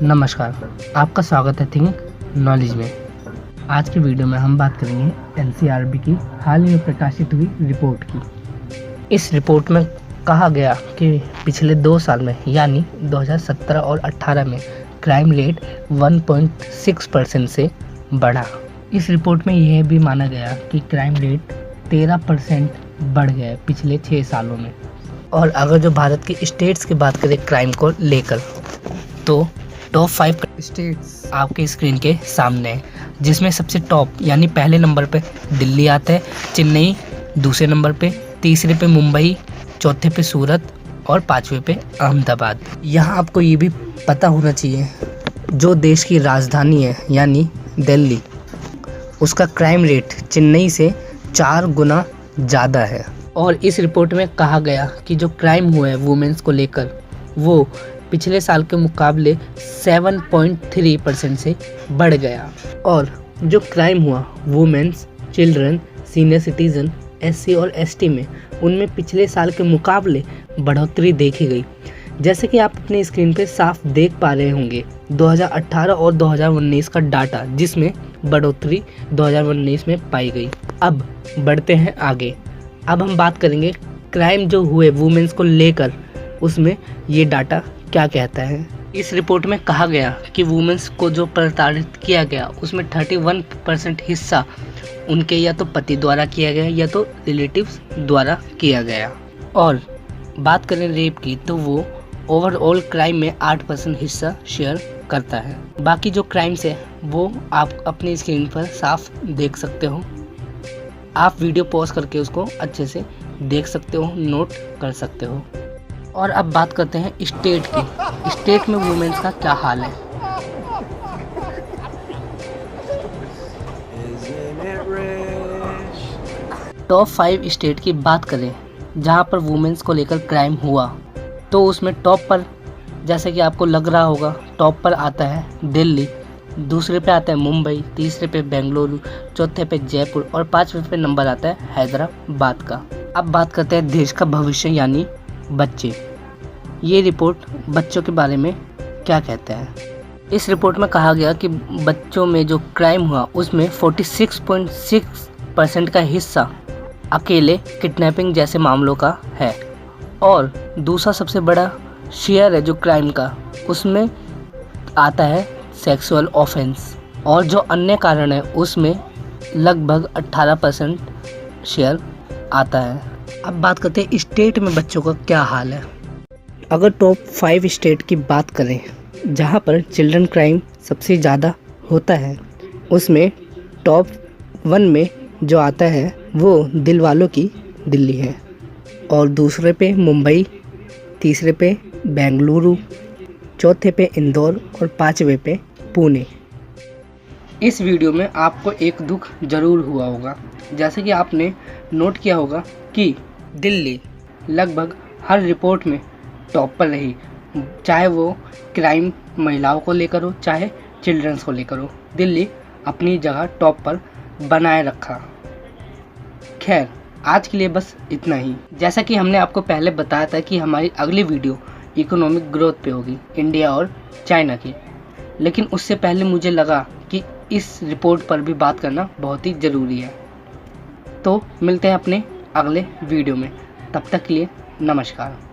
नमस्कार, आपका स्वागत है थिंक नॉलेज में। आज की वीडियो में हम बात करेंगे एनसीईआरटी की हाल ही में प्रकाशित हुई रिपोर्ट की। इस रिपोर्ट में कहा गया कि पिछले 2 साल में यानी 2017 और 18 में क्राइम रेट 1.6% से बढ़ा। इस रिपोर्ट में यह भी माना गया कि क्राइम रेट 13% बढ़ गया है पिछले 6 सालों में। और अगर जो भारत की स्टेट्स की बात करें क्राइम को लेकर, तो टॉप 5 स्टेट्स आपके स्क्रीन के सामने है, जिसमें सबसे टॉप यानी पहले नंबर पे दिल्ली आता है, चेन्नई दूसरे नंबर पे, तीसरे पे मुंबई, चौथे पे सूरत और 5वें पे अहमदाबाद। यहाँ आपको ये भी पता होना चाहिए, जो देश की राजधानी है यानी दिल्ली, उसका क्राइम रेट चेन्नई से 4 गुना ज़्यादा है। और इस रिपोर्ट में कहा गया कि जो क्राइम हुआ है वुमेन्स को लेकर, वो पिछले साल के मुकाबले 7.3% से बढ़ गया। और जो क्राइम हुआ women's, children, senior citizen, SC और एसटी में, उनमें पिछले साल के मुकाबले बढ़ोतरी देखी गई। जैसे कि आप अपनी स्क्रीन पे साफ देख पा रहे होंगे 2018 और 2019 का डाटा, जिसमें बढ़ोतरी 2019 में पाई गई। अब बढ़ते हैं आगे। अब हम बात करेंगे क्राइम जो हुए वुमेन्स को लेकर, उसमें ये डाटा क्या कहता है। इस रिपोर्ट में कहा गया कि वुमेन्स को जो प्रताड़ित किया गया, उसमें 31% हिस्सा उनके या तो पति द्वारा किया गया या तो रिलेटिव्स द्वारा किया गया। और बात करें रेप की, तो वो ओवरऑल क्राइम में 8% हिस्सा शेयर करता है। बाकी जो क्राइम्स है वो आप अपनी स्क्रीन पर साफ देख सकते हो। आप वीडियो पॉज करके उसको अच्छे से देख सकते हो, नोट कर सकते हो। और अब बात करते हैं स्टेट की। स्टेट में वुमेन्स का क्या हाल है। टॉप 5 स्टेट की बात करें जहां पर वुमेन्स को लेकर क्राइम हुआ, तो उसमें टॉप पर, जैसे कि आपको लग रहा होगा, टॉप पर आता है दिल्ली, दूसरे पे आता है मुंबई, तीसरे पे बेंगलुरु, चौथे पे जयपुर और 5वें पे नंबर आता है हैदराबाद का। अब बात करते हैं देश का भविष्य यानी बच्चे। ये रिपोर्ट बच्चों के बारे में क्या कहता है। इस रिपोर्ट में कहा गया कि बच्चों में जो क्राइम हुआ उसमें 46.6% का हिस्सा अकेले किडनैपिंग जैसे मामलों का है। और दूसरा सबसे बड़ा शेयर है जो क्राइम का, उसमें आता है सेक्सुअल ऑफेंस। और जो अन्य कारण है उसमें लगभग 18% शेयर आता है। अब बात करते हैं स्टेट में बच्चों का क्या हाल है। अगर टॉप 5 स्टेट की बात करें जहां पर चिल्ड्रन क्राइम सबसे ज़्यादा होता है, उसमें टॉप 1 में जो आता है वो दिल वालों की दिल्ली है, और दूसरे पे मुंबई, तीसरे पे बेंगलुरु, चौथे पे इंदौर और 5वें पे पुणे। इस वीडियो में आपको एक दुख ज़रूर हुआ होगा, जैसे कि आपने नोट किया होगा कि दिल्ली लगभग हर रिपोर्ट में टॉप पर रही, चाहे वो क्राइम महिलाओं को लेकर हो चाहे चिल्ड्रंस को लेकर हो। दिल्ली अपनी जगह टॉप पर बनाए रखा। खैर, आज के लिए बस इतना ही। जैसा कि हमने आपको पहले बताया था कि हमारी अगली वीडियो इकोनॉमिक ग्रोथ पे होगी, इंडिया और चाइना की, लेकिन उससे पहले मुझे लगा कि इस रिपोर्ट पर भी बात करना बहुत ही ज़रूरी है। तो मिलते हैं अपने अगले वीडियो में, तब तक के लिए नमस्कार।